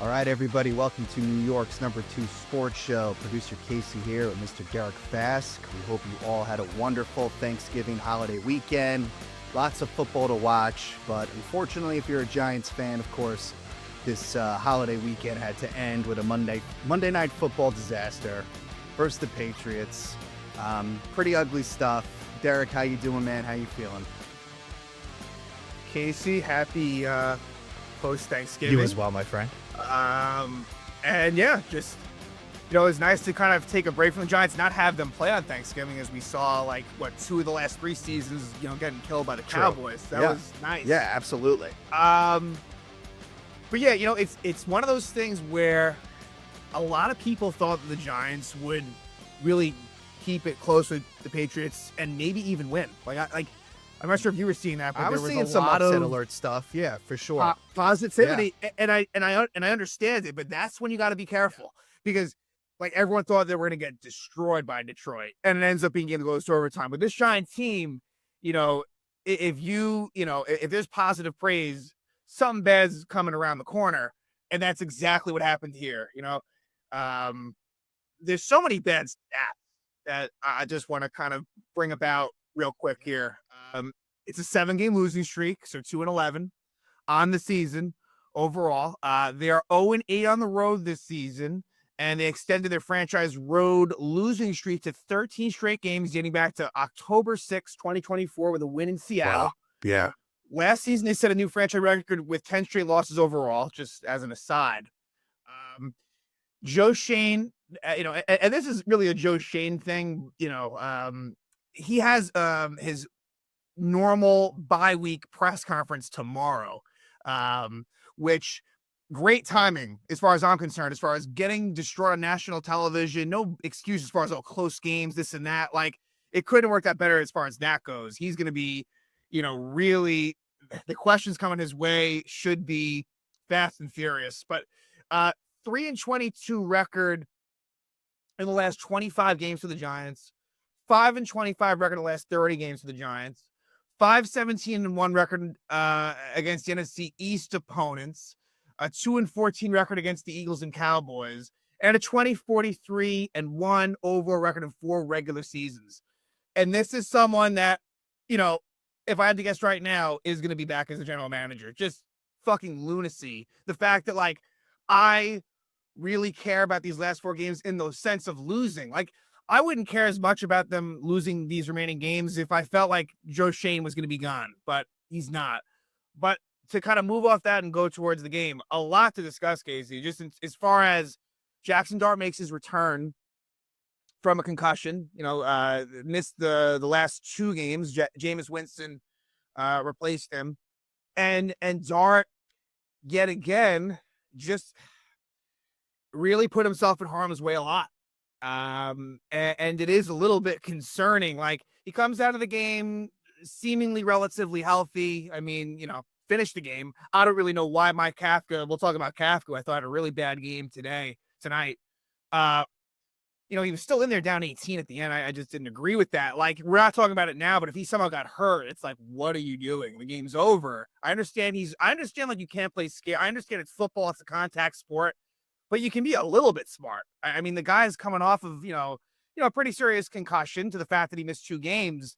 All right, everybody, welcome to New York's #2 sports show. Producer Casey here with Mr. Derek Fask. We hope you all had a wonderful Thanksgiving holiday weekend. Lots of football to watch, but unfortunately, if you're a Giants fan, of course, this holiday weekend had to end with a Monday night football disaster. First, the Patriots. Pretty ugly stuff. Derek, how you doing, man? How you feeling? Casey, happy post-Thanksgiving. You as well, my friend. And yeah, just, it's nice to kind of take a break from the Giants, not have them play on Thanksgiving, as we saw, 2 of the last 3 seasons, getting killed by the Cowboys. That was nice. Yeah, absolutely. But yeah, it's one of those things where a lot of people thought that the Giants would really keep it close with the Patriots and maybe even win. I'm not sure if you were seeing that, but I was there was seeing a some lot upset of alert stuff. Yeah, for sure. Positivity, and I understand it, but that's when you got to be careful because everyone thought they were going to get destroyed by Detroit, and it ends up being a game that goes to overtime. But this Giant team, if there's positive praise, something bad's coming around the corner, and that's exactly what happened here. There's so many bad stats that I just want to kind of bring about real quick here. It's a 7-game losing streak, so 2-11 on the season overall. They are 0-8 on the road this season, and they extended their franchise road losing streak to 13 straight games dating back to October 6, 2024 with a win in Seattle. Wow. Yeah. Last season, they set a new franchise record with 10 straight losses overall, just as an aside. Joe Shane, and this is really a Joe Shane thing, he has his normal bye-week press conference tomorrow, which great timing as far as I'm concerned, as far as getting destroyed on national television. No excuse as far as close games, this and that. It couldn't work out better as far as that goes. He's going to be, really, the questions coming his way should be fast and furious. But 3-22 record in the last 25 games for the Giants. 5-25 record in the last 30 games for the Giants. 5-17-1 record against the NFC East opponents. A 2-14 record against the Eagles and Cowboys. And a 20-43-1 overall record in 4 regular seasons. And this is someone that, if I had to guess right now, is going to be back as a general manager. Just fucking lunacy. The fact that, I really care about these last 4 games in the sense of losing. I wouldn't care as much about them losing these remaining games if I felt like Joe Shane was going to be gone, but he's not. But to kind of move off that and go towards the game, a lot to discuss, Casey. Just as far as Jackson Dart makes his return from a concussion, missed the last 2 games. Jameis Winston replaced him. And Dart, yet again, just really put himself in harm's way a lot. And it is a little bit concerning. He comes out of the game seemingly relatively healthy. Finished the game. I don't really know why Mike Kafka, we'll talk about Kafka, I thought had a really bad game tonight. He was still in there down 18 at the end. I just didn't agree with that. We're not talking about it now, but if he somehow got hurt, it's what are you doing? The game's over. I understand you can't play scare. I understand it's football. It's a contact sport. But you can be a little bit smart. The guy's coming off of, a pretty serious concussion to the fact that he missed 2 games.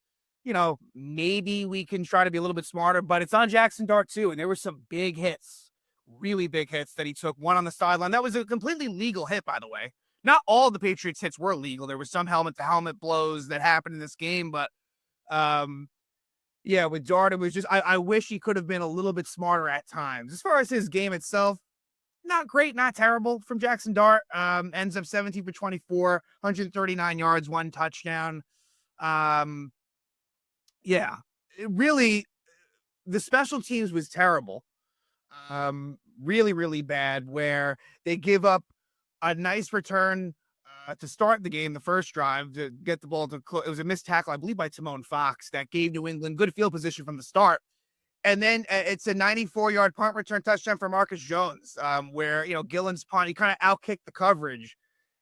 Maybe we can try to be a little bit smarter, but it's on Jackson Dart too. And there were some big hits, really big hits that he took. One on the sideline. That was a completely legal hit, by the way. Not all of the Patriots hits were legal. There was some helmet-to-helmet blows that happened in this game, but with Dart, it was just, I wish he could have been a little bit smarter at times. As far as his game itself, not great, not terrible from Jackson Dart. Ends up 17 for 24, 139 yards, 1 touchdown. Really, the special teams was terrible. Really, really bad, where they give up a nice return to start the game, the first drive, to get the ball to it was a missed tackle, I believe, by Timon Fox that gave New England good field position from the start. And then it's a 94-yard punt return touchdown for Marcus Jones, where, Gillen's punt, he kind of outkicked the coverage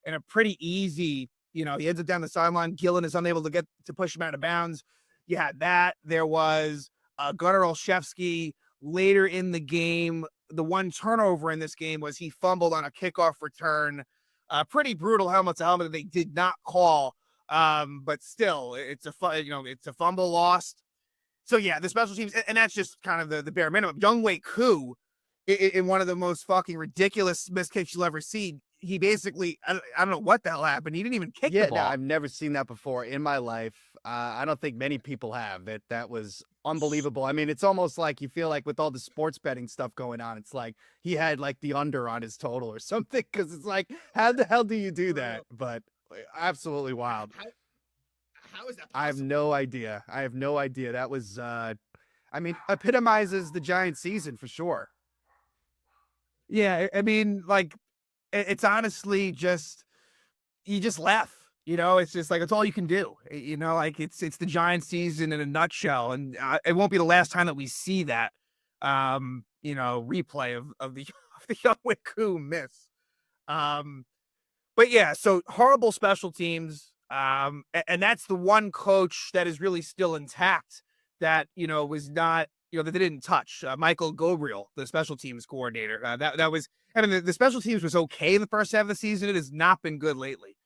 in a pretty easy, he ends up down the sideline. Gillen is unable to push him out of bounds. You had that. There was Gunnar Olszewski later in the game the one turnover in this game was he fumbled on a kickoff return. Pretty brutal helmet to helmet that they did not call. But still, it's a fumble lost. So yeah, the special teams, and that's just kind of the bare minimum. Younghoe Koo, in one of the most fucking ridiculous missed kicks you'll ever see, he basically, I don't know what the hell happened. He didn't even kick the ball. Yeah, I've never seen that before in my life. I don't think many people have. That was unbelievable. I mean, it's almost like you feel like with all the sports betting stuff going on, it's like he had like the under on his total or something, because it's like, how the hell do you do that? But absolutely wild. How is that possible? I have no idea. That was, epitomizes the Giants season for sure. Yeah, I mean, like, it's honestly just, you just laugh. It's just like, it's all you can do. Like it's the Giants season in a nutshell, and it won't be the last time that we see that, replay of the Younghoe Koo miss. But yeah, so horrible special teams. And that's the one coach that is really still intact that, was not, that they didn't touch. Michael Gabriel, the special teams coordinator. That was, the special teams was okay in the first half of the season. It has not been good lately.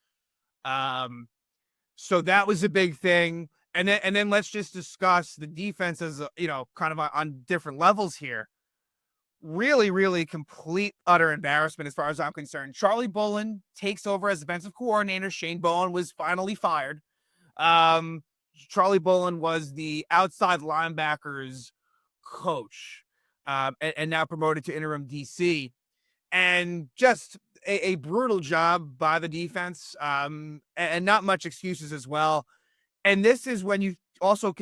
So that was a big thing. And then let's just discuss the defense as, kind of on different levels here. Really, really complete, utter embarrassment as far as I'm concerned. Charlie Bullen takes over as defensive coordinator. Shane Bowen was finally fired. Charlie Bullen was the outside linebackers coach, and now promoted to interim DC. And just a brutal job by the defense, and not much excuses as well. And this is when you also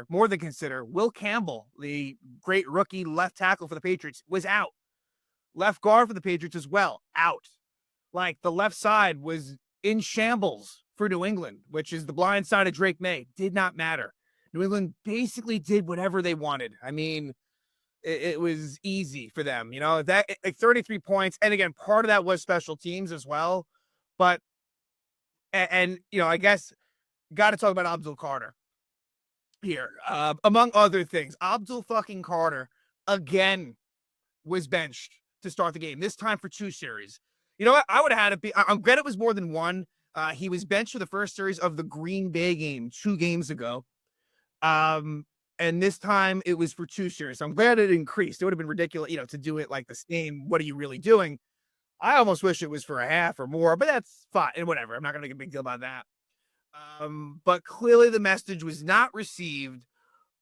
more than consider, Will Campbell, the great rookie left tackle for the Patriots, was out. Left guard for the Patriots as well, out. Like, the left side was in shambles for New England, which is the blind side of Drake May. Did not matter. New England basically did whatever they wanted. I mean, it was easy for them, that, like, 33 points. And again, part of that was special teams as well. But, and I guess, got to talk about Abdul Carter here. Among other things, Abdul fucking Carter again was benched to start the game, this time for 2 series. You know what? I would have had it be, I'm glad it was more than one. He was benched for the first series of the Green Bay game 2 games ago. And this time it was for 2 series. So I'm glad it increased. It would have been ridiculous, to do it like the same. What are you really doing? I almost wish it was for a half or more, but that's fine. And whatever. I'm not going to make a big deal about that. But clearly the message was not received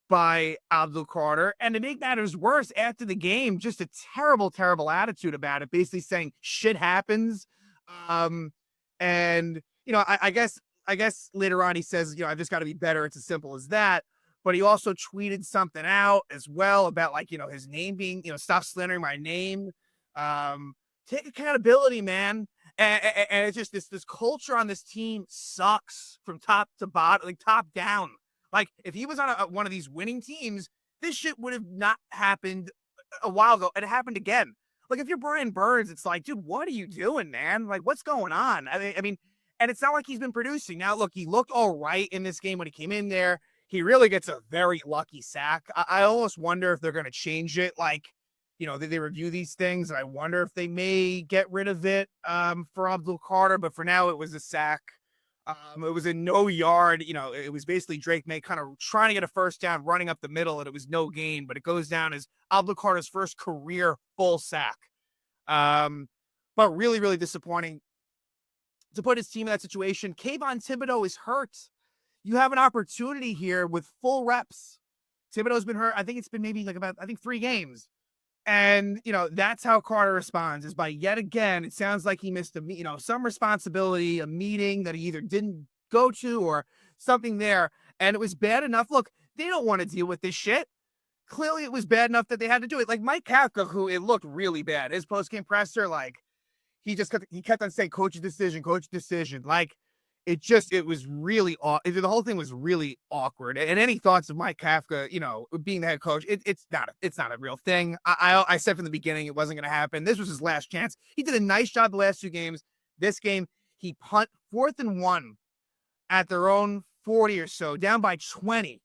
by Abdul Carter. And to make matters worse, after the game, just a terrible, terrible attitude about it, basically saying shit happens. And, I guess later on he says, I've just got to be better. It's as simple as that. But he also tweeted something out as well about, like, his name being, stop slandering my name. Take accountability, man. And it's just this culture on this team sucks from top to bottom, like top down. Like, if he was on one of these winning teams, this shit would have not happened a while ago. And it happened again. Like, if you're Brian Burns, it's like, dude, what are you doing, man? Like, what's going on? I mean, and it's not like he's been producing. Now, look, he looked all right in this game when he came in there. He really gets a very lucky sack. I almost wonder if they're going to change it. Like, they review these things, and I wonder if they may get rid of it for Abdul Carter. But for now, it was a sack. It was a no yard. It was basically Drake May kind of trying to get a first down, running up the middle, and it was no gain. But it goes down as Abdul Carter's first career full sack. But really, really disappointing to put his team in that situation. Kayvon Thibodeau is hurt. You have an opportunity here with full reps. Thibodeau's been hurt. I think it's been maybe like about 3 games. And, that's how Carter responds, is by yet again, it sounds like he missed some responsibility, a meeting that he either didn't go to or something there. And it was bad enough. Look, they don't want to deal with this shit. Clearly it was bad enough that they had to do it. Like Mike Kafka, who it looked really bad. His post-game presser, like, he kept on saying, coach's decision. Like, it was really, the whole thing was really awkward. And any thoughts of Mike Kafka, being the head coach, it's not a real thing. I said from the beginning, it wasn't going to happen. This was his last chance. He did a nice job the last 2 games. This game, he punt 4th and 1 at their own 40 or so, down by 20.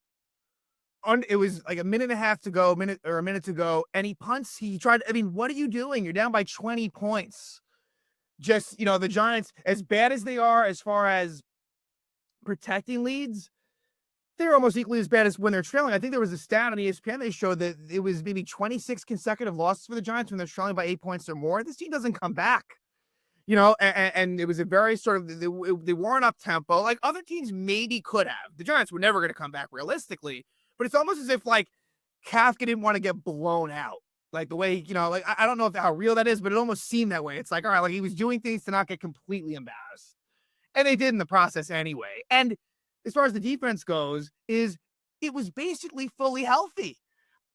it was like a minute and a half to go, a minute to go, and he punts. He tried. I mean, what are you doing? You're down by 20 points. Just, the Giants, as bad as they are as far as protecting leads, they're almost equally as bad as when they're trailing. I think there was a stat on ESPN they showed that it was maybe 26 consecutive losses for the Giants when they're trailing by 8 points or more. This team doesn't come back. And it was a very sort of, they weren't up tempo. Like other teams maybe could have. The Giants were never going to come back realistically, but it's almost as if like Kafka didn't want to get blown out. Like the way, like I don't know how real that is, but it almost seemed that way. It's like, all right, like he was doing things to not get completely embarrassed. And they did in the process anyway. And as far as the defense goes, it was basically fully healthy.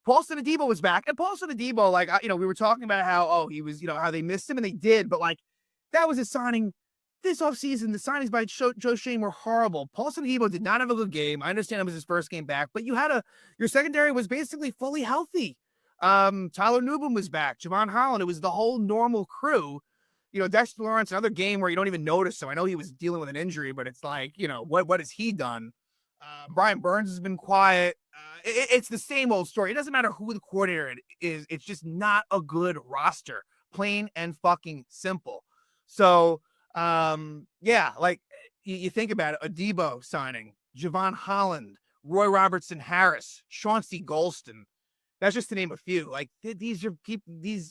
Paulson Adebo was back. And Paulson Adebo, like, we were talking about how, he was, how they missed him, and they did. But, like, that was a signing this offseason. The signings by Joe Shane were horrible. Paulson Adebo did not have a good game. I understand it was his first game back. But your secondary was basically fully healthy. Tyler Newbin was back. Javon Holland. It was the whole normal crew. Dexter Lawrence, another game where you don't even notice him. I know he was dealing with an injury, but it's like, what has he done? Brian Burns has been quiet. It's the same old story. It doesn't matter who the coordinator is. It's just not a good roster. Plain and fucking simple. So, like you think about it, Adebo signing, Javon Holland, Roy Robertson Harris, Chauncey Golston. That's just to name a few. Like these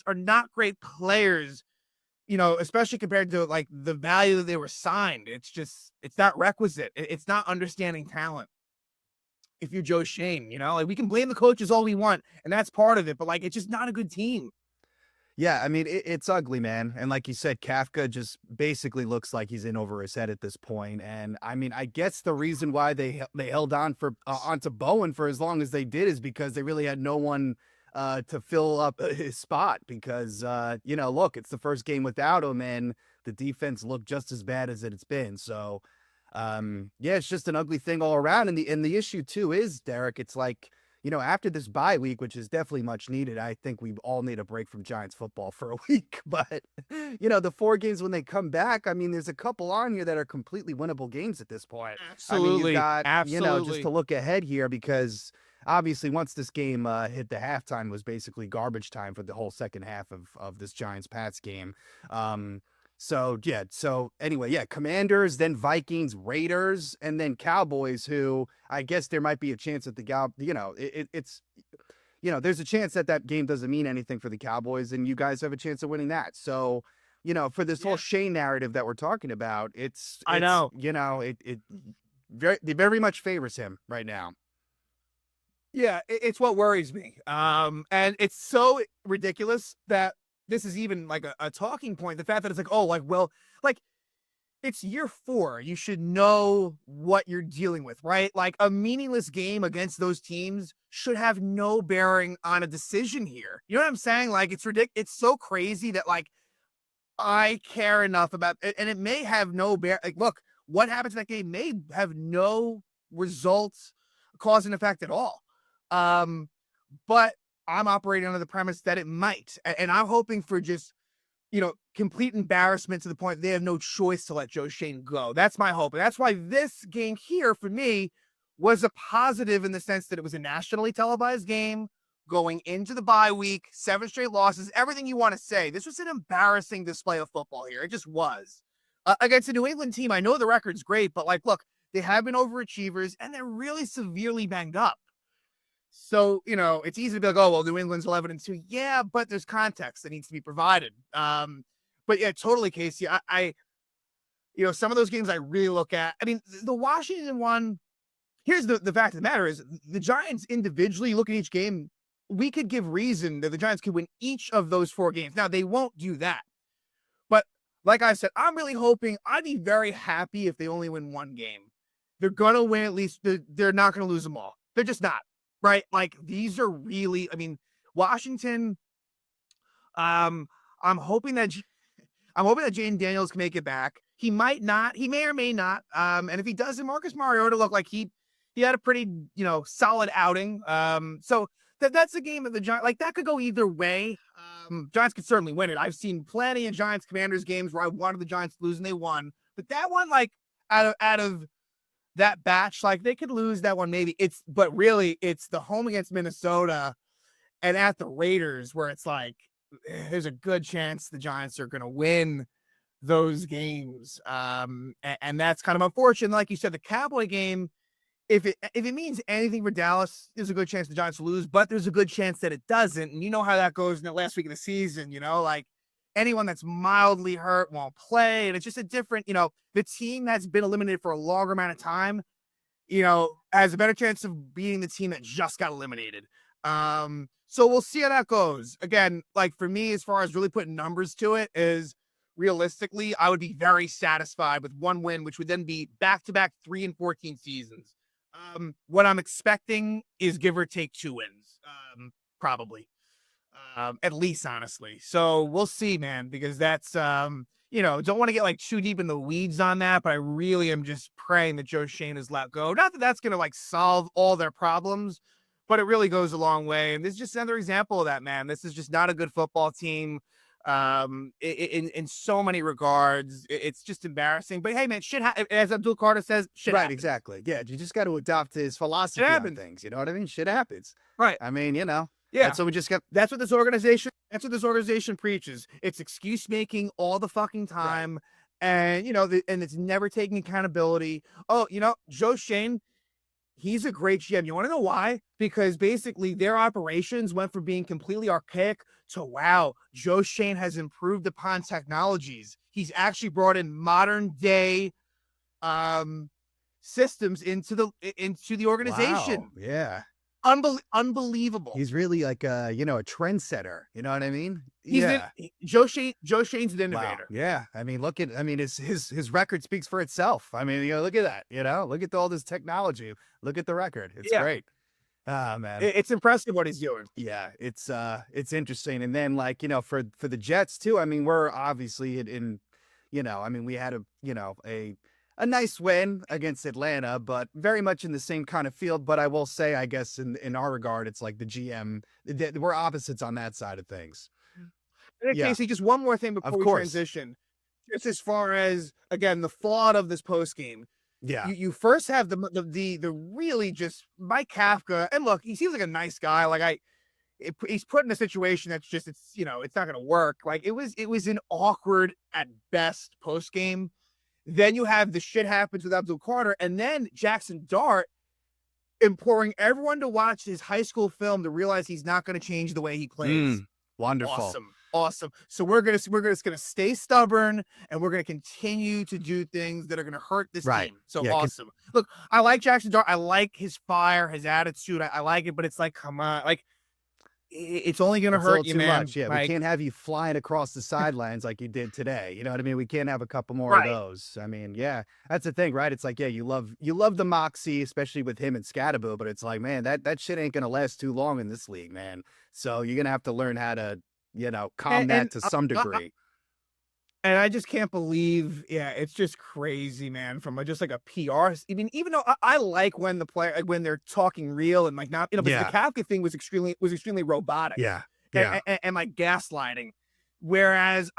are not great players, especially compared to like the value that they were signed. It's not requisite. It's not understanding talent. If you're Joe Shane, like we can blame the coaches all we want, and that's part of it, but like it's just not a good team. Yeah, I mean, it's ugly, man. And like you said, Kafka just basically looks like he's in over his head at this point. And I mean, I guess the reason why they held on onto Bowen for as long as they did is because they really had no one to fill up his spot. Because look, it's the first game without him, and the defense looked just as bad as it's been. So, it's just an ugly thing all around. And the issue too is, Derek, it's like, after this bye week, which is definitely much needed, I think we all need a break from Giants football for a week. But, the 4 games when they come back, I mean, there's a couple on here that are completely winnable games at this point. Absolutely. I mean, you've got, Absolutely. just to look ahead here, because obviously once this game hit the halftime, was basically garbage time for the whole second half of this Giants-Pats game. So anyway, Commanders, then Vikings, Raiders, and then Cowboys, who I guess there might be a chance that there's a chance that game doesn't mean anything for the Cowboys, and you guys have a chance of winning that. So, for this whole Shane narrative that we're talking about, it very much favors him right now. Yeah, it's what worries me. And it's so ridiculous that this is even like a talking point. The fact that it's like, it's year 4. You should know what you're dealing with, right? Like a meaningless game against those teams should have no bearing on a decision here. You know what I'm saying? Like it's ridiculous. It's so crazy that like I care enough about it, and it may have no bear. Like, look, what happens in that game may have no results, cause and effect at all. But I'm operating under the premise that it might. And I'm hoping for just, complete embarrassment to the point they have no choice to let Joe Shane go. That's my hope. And that's why this game here for me was a positive in the sense that it was a nationally televised game going into the bye week, 7 straight losses, everything you want to say. This was an embarrassing display of football here. It just was. Against a New England team, I know the record's great, but look, they have been overachievers and they're really severely banged up. So, it's easy to be like, oh, well, New England's 11-2. Yeah, but there's context that needs to be provided. But yeah, totally, Casey. I some of those games I really look at. I mean, the Washington one, here's the fact of the matter is the Giants individually, look at each game, we could give reason that the Giants could win each of those 4 games. Now, they won't do that. But like I said, I'm really hoping, I'd be very happy if they only win 1 game. They're going to win at least. They're not going to lose them all. They're just not. Right? Like these are really, I mean, Washington, I'm hoping that Jaden Daniels can make it back. He might not, he may or may not. And if he doesn't, Marcus Mariota looked like he had a pretty, solid outing. So that's a game of the Giants, like that could go either way. Giants could certainly win it. I've seen plenty of Giants Commanders games where I wanted the Giants to lose and they won. But that one, like out of that batch, like they could lose that one maybe. But really it's the home against Minnesota and at the Raiders where it's like there's a good chance the Giants are going to win those games. And that's kind of unfortunate. Like you said, the Cowboy game, if it means anything for Dallas, there's a good chance the Giants lose, but there's a good chance that it doesn't. And you know how that goes in the last week of the season, like anyone that's mildly hurt won't play. And it's just a different, the team that's been eliminated for a longer amount of time, has a better chance of beating the team that just got eliminated. So we'll see how that goes. Again, like for me, as far as really putting numbers to it, is realistically, I would be very satisfied with one win, which would then be back-to-back 3-14 seasons. What I'm expecting is give or take 2 wins, probably, at least, honestly. So we'll see, man, because that's, don't want to get like too deep in the weeds on that, but I really am just praying that Joe Schoen is let go. Not that that's going to like solve all their problems, but it really goes a long way. And this is just another example of that, man. This is just not a good football team. In so many regards, it's just embarrassing. But hey, man, as Abdul Carter says, shit happens. Exactly. Yeah, you just got to adopt his philosophy on things. You know what I mean? Shit happens. Right. I mean, yeah. That's what we just got. That's what this organization preaches. It's excuse making all the fucking time, right. And and it's never taking accountability. Oh, Joe Schoen, he's a great GM. You want to know why? Because basically their operations went from being completely archaic to, wow, Joe Schoen has improved upon technologies. He's actually brought in modern day systems into the organization. Wow. Yeah. Unbelievable. He's really like a trendsetter. You know what I mean? Joe Schoen's an innovator. Wow. Yeah. I mean, his record speaks for itself. I mean, look at that. Look at all this technology. Look at the record. It's great. Ah, man. It's impressive what he's doing. Yeah, it's interesting. And then for the Jets too, I mean, we're obviously we had a nice win against Atlanta, but very much in the same kind of field. But I will say, I guess in our regard, it's like the GM, we're opposites on that side of things. Casey, just one more thing before we transition. Just as far as, again, the fallout of this post game. Yeah. You first have the really just Mike Kafka, and look, he seems like a nice guy. Like he's put in a situation that's just, it's not going to work. Like it was an awkward at best post game. Then you have the shit happens with Abdul Carter, and then Jackson Dart imploring everyone to watch his high school film to realize he's not going to change the way he plays. Wonderful. Awesome. So we're just gonna stay stubborn, and we're gonna continue to do things that are gonna hurt this team. So awesome. Look, I like Jackson Dart. I like his fire, his attitude. I like it, but it's like, come on, like it's only gonna hurt you, man. Much. Yeah, like, we can't have you flying across the sidelines like you did today. You know what I mean? We can't have a couple more of those. I mean, yeah, that's the thing, right? It's like, yeah, you love the moxie, especially with him and Scadaboo, but it's like, man, that shit ain't gonna last too long in this league, man. So you're gonna have to learn how to calm that to some degree. And I just can't believe, it's just crazy, man. From just like a PR. I mean, even though I like when the player, like when they're talking real and like not, but the Kafka thing was extremely robotic. Yeah. And like gaslighting. Whereas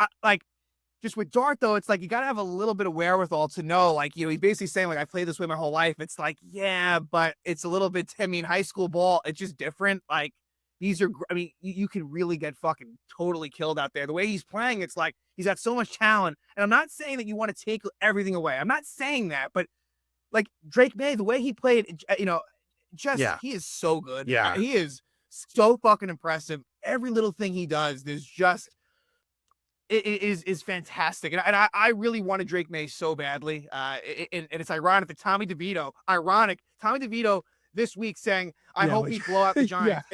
just with Dart though, it's like you gotta have a little bit of wherewithal to know, like, he's basically saying like, I played this way my whole life. It's like, yeah, but it's a little bit, high school ball, it's just different. Like, you can really get fucking totally killed out there. The way he's playing, it's like he's got so much talent. And I'm not saying that you want to take everything away. I'm not saying that, but like Drake May, the way he played, he is so good. Yeah. He is so fucking impressive. Every little thing he does, there's just, it is fantastic. And I really wanted Drake May so badly. And it's ironic that Tommy DeVito this week saying, I hope we blow out the Giants.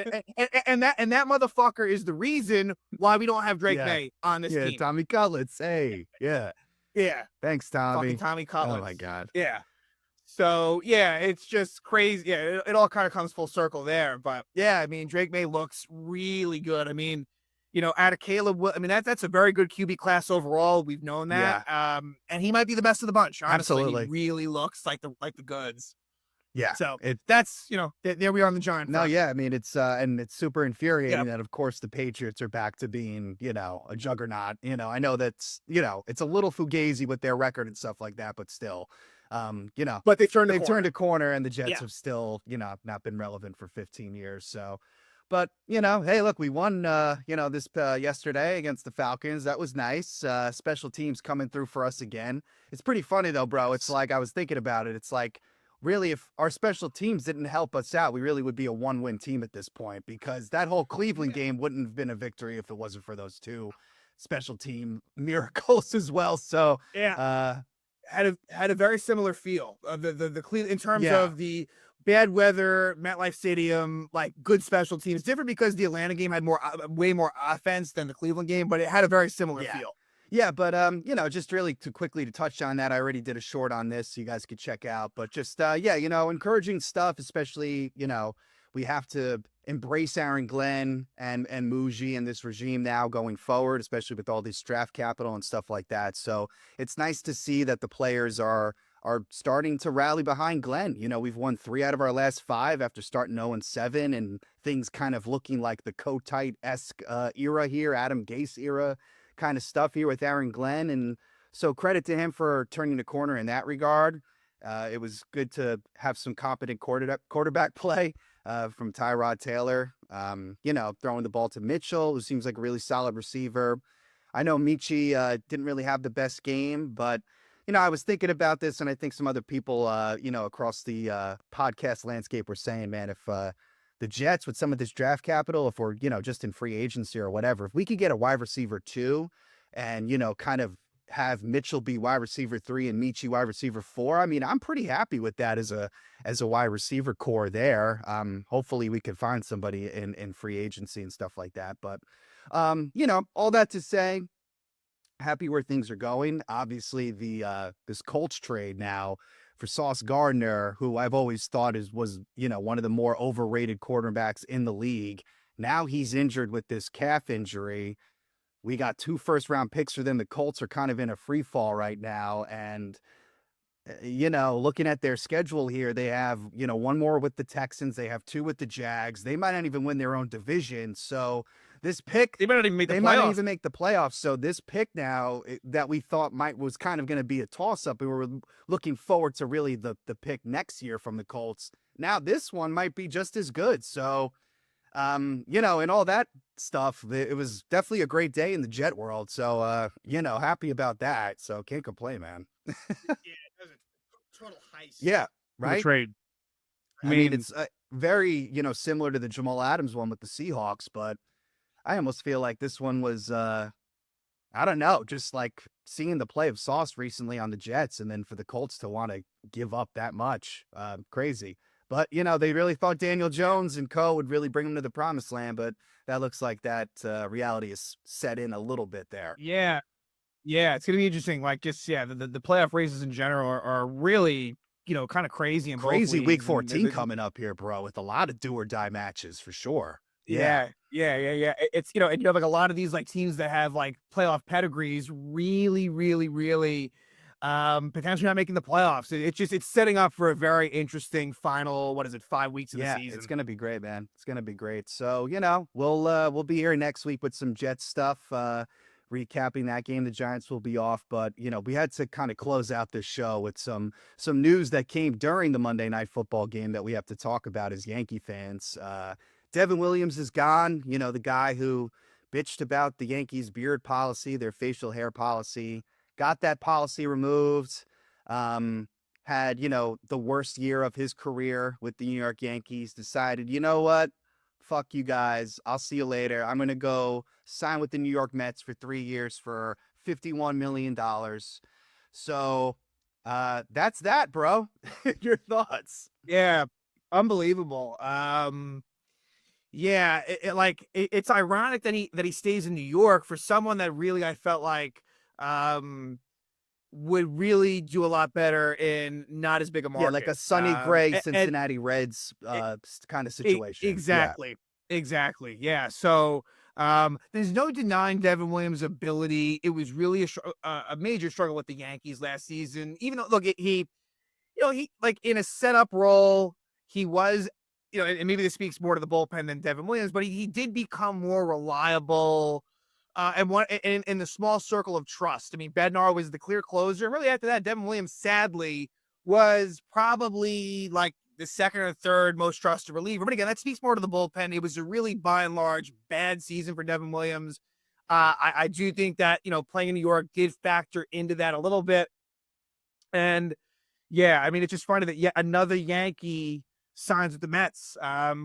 And that motherfucker is the reason why we don't have Drake May on this team. Tommy Cutlets. Hey. Yeah. Yeah. Thanks, Tommy. Fucking Tommy Cutlets. Oh my God. Yeah. So it's just crazy. Yeah, it all kind of comes full circle there. But yeah, I mean, Drake May looks really good. I mean, out of Caleb, I mean, that's a very good QB class overall. We've known that. Yeah. And he might be the best of the bunch. Honestly, Absolutely. He really looks like the goods. Yeah. So that's, there we are on the Giant front. No, yeah. I mean, it's and it's super infuriating that, of course, the Patriots are back to being, a juggernaut. I know that's, it's a little fugazi with their record and stuff like that, but still, But they've turned a corner, and the Jets Yeah. have still, not been relevant for 15 years. So, but hey, look, we won, this yesterday against the Falcons. That was nice. Special teams coming through for us again. It's pretty funny though, bro. It's like, I was thinking about it. It's like, really, if our special teams didn't help us out, we really would be a 1-win team at this point, because that whole Cleveland game wouldn't have been a victory if it wasn't for those two special team miracles as well. So, had a very similar feel of the Cleveland in terms Yeah. of the bad weather, MetLife Stadium, like good special teams. Different because the Atlanta game had way more offense than the Cleveland game, but it had a very similar feel. Yeah, but just really to touch on that, I already did a short on this, so you guys could check out. But just encouraging stuff, especially, we have to embrace Aaron Glenn and Muji and this regime now going forward, especially with all this draft capital and stuff like that. So it's nice to see that the players are starting to rally behind Glenn. We've won 3 out of our last 5 after starting 0-7, and things kind of looking like the Kotite-esque era here, Adam Gase era kind of stuff here with Aaron Glenn. And so credit to him for turning the corner in that regard. It was good to have some competent quarterback play from Tyrod Taylor, throwing the ball to Mitchell, who seems like a really solid receiver. I know Michi didn't really have the best game, but, I was thinking about this, and I think some other people, across the podcast landscape were saying, man, if the Jets, with some of this draft capital, if we're, just in free agency or whatever, if we could get a wide receiver 2 and, kind of have Mitchell be wide receiver 3 and Michi wide receiver 4, I mean, I'm pretty happy with that as a wide receiver core there. Hopefully we could find somebody in free agency and stuff like that. But, all that to say, happy where things are going. Obviously, this Colts trade now for Sauce Gardner, who I've always thought was one of the more overrated quarterbacks in the league. Now he's injured with this calf injury. We got 2 first-round picks for them. The Colts are kind of in a free fall right now. And, looking at their schedule here, they have, 1 more with the Texans. They have 2 with the Jags. They might not even win their own division. So this pick, They might not even make the playoffs. make the playoffs. So this pick now that we thought was kind of going to be a toss-up, we were looking forward to really the pick next year from the Colts. Now this one might be just as good. So, and all that stuff, it was definitely a great day in the Jet world. So, happy about that. So can't complain, man. Yeah, it was a total heist. Yeah, right. Trade. I mean, it's very, similar to the Jamal Adams one with the Seahawks, but I almost feel like this one was, I don't know, just like seeing the play of Sauce recently on the Jets, and then for the Colts to want to give up that much, crazy. But, they really thought Daniel Jones and co would really bring them to the promised land, but that looks like that reality is set in a little bit there. Yeah, it's going to be interesting. Like, just, the playoff races in general are really, kind of crazy. Crazy week 14 coming up here, bro, with a lot of do or die matches for sure. Yeah. It's, and you have like a lot of these like teams that have like playoff pedigrees really, really, really potentially not making the playoffs. It's setting up for a very interesting final, 5 weeks of the season. It's going to be great, man. It's going to be great. So, we'll be here next week with some Jets stuff, recapping that game. The Giants will be off, but we had to kind of close out this show with some news that came during the Monday Night Football game that we have to talk about as Yankee fans. Devin Williams is gone, the guy who bitched about the Yankees' beard policy, their facial hair policy, got that policy removed, had, the worst year of his career with the New York Yankees, decided, you know what? Fuck you guys. I'll see you later. I'm going to go sign with the New York Mets for 3 years for $51 million. So that's that, bro. Your thoughts? Yeah, unbelievable. Yeah, it's ironic that he stays in New York for someone that really I felt like would really do a lot better in not as big a market. Yeah, like a Sonny Gray, Cincinnati Reds kind of situation. Exactly. Yeah. So there's no denying Devin Williams' ability. It was really a major struggle with the Yankees last season. Even though, look, he like in a setup role, he was, and maybe this speaks more to the bullpen than Devin Williams, but he did become more reliable. And in the small circle of trust. I mean, Bednar was the clear closer. And really after that, Devin Williams sadly was probably like the second or third most trusted reliever. But again, that speaks more to the bullpen. It was a really, by and large, bad season for Devin Williams. I do think that, playing in New York did factor into that a little bit. And yeah, I mean, it's just funny that yet another Yankee signs with the Mets.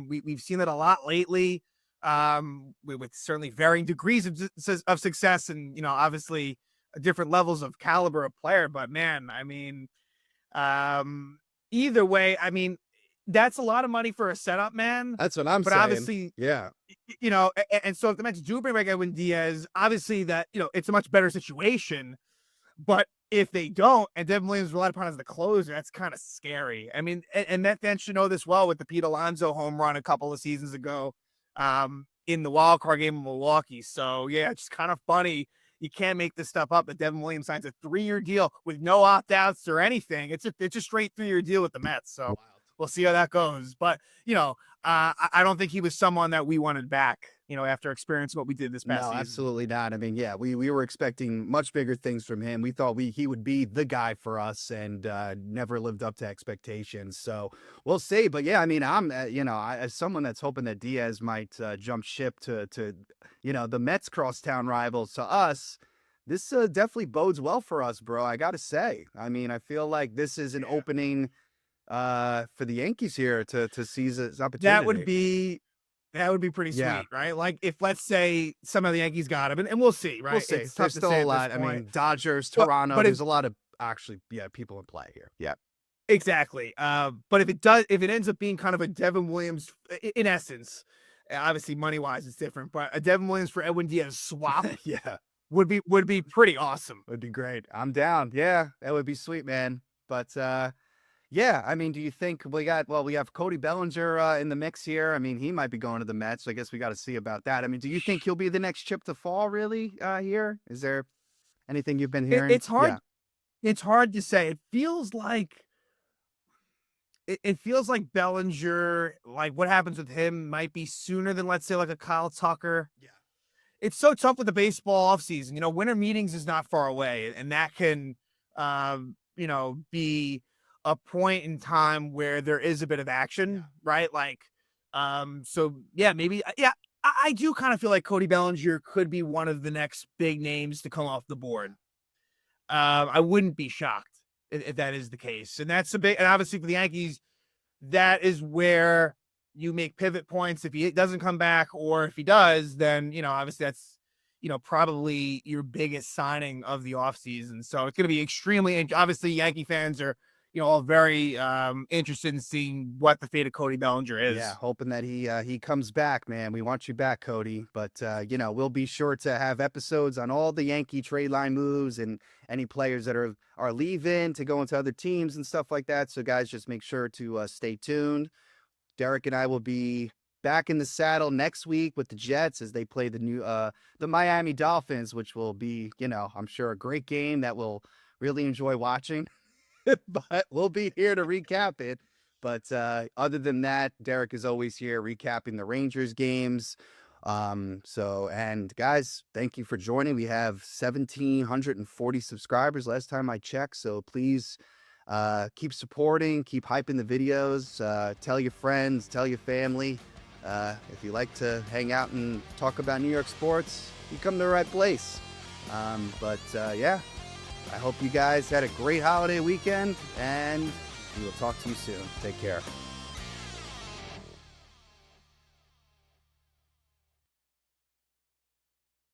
We've seen that a lot lately, with certainly varying degrees of success and, obviously different levels of caliber of player. But man, I mean, either way, I mean, that's a lot of money for a setup, man. That's what I'm But saying. obviously, Yeah. And so if the Mets do bring back Edwin Diaz, obviously that, it's a much better situation. But if they don't, and Devin Williams relied upon as the closer, that's kind of scary. I mean, and Met fans should know this well with the Pete Alonso home run a couple of seasons ago, in the wild card game in Milwaukee. So yeah, it's just kind of funny. You can't make this stuff up that Devin Williams signs a 3-year deal with no opt-outs or anything. It's a straight 3-year deal with the Mets. So we'll see how that goes. But, I don't think he was someone that we wanted back, after experiencing what we did this past season. No, absolutely not. I mean, yeah, we were expecting much bigger things from him. We thought he would be the guy for us, and never lived up to expectations. So we'll see. But yeah, I mean, I'm, as someone that's hoping that Diaz might jump ship to the Mets crosstown rivals to us. This definitely bodes well for us, bro. I got to say. I mean, I feel like this is an opening for the Yankees here to seize this opportunity. That would be pretty sweet, right? Like if, let's say, some of the Yankees got him, and we'll see, right? We'll see. It's tough There's to still say a at lot. this I point. mean, Dodgers, Toronto. But There's a lot of actually, people in play here. Yeah, exactly. But if it ends up being kind of a Devin Williams, in essence, obviously money wise, it's different, but a Devin Williams for Edwin Diaz swap, yeah, would be pretty awesome. Would be great. I'm down. Yeah, that would be sweet, man. But yeah, I mean, do you think we have Cody Bellinger in the mix here? I mean, he might be going to the Mets, so I guess we got to see about that. I mean, do you think he'll be the next chip to fall, really, here? Is there anything you've been hearing? It's hard. Yeah. It's hard to say. It feels like Bellinger, like what happens with him might be sooner than, let's say, like a Kyle Tucker. Yeah. It's so tough with the baseball offseason. Winter meetings is not far away, and that can, be a point in time where there is a bit of action, right? Like, so yeah, maybe, yeah, I do kind of feel like Cody Bellinger could be one of the next big names to come off the board. I wouldn't be shocked if that is the case. And that's and obviously for the Yankees, that is where you make pivot points. If he doesn't come back, or if he does, then, obviously that's, probably your biggest signing of the offseason. So it's going to be extremely, obviously Yankee fans are, all very interested in seeing what the fate of Cody Bellinger is. Yeah, hoping that he comes back, man. We want you back, Cody. But we'll be sure to have episodes on all the Yankee trade line moves and any players that are leaving to go into other teams and stuff like that. So guys, just make sure to stay tuned. Derek and I will be back in the saddle next week with the Jets as they play the Miami Dolphins, which will be, I'm sure a great game that we'll really enjoy watching. But we'll be here to recap it. But other than that, Derek is always here recapping the Rangers games. And guys, thank you for joining. We have 1,740 subscribers last time I checked. So please keep supporting, keep hyping the videos, tell your friends, tell your family. If you like to hang out and talk about New York sports, you come to the right place. Yeah. I hope you guys had a great holiday weekend, and we will talk to you soon. Take care.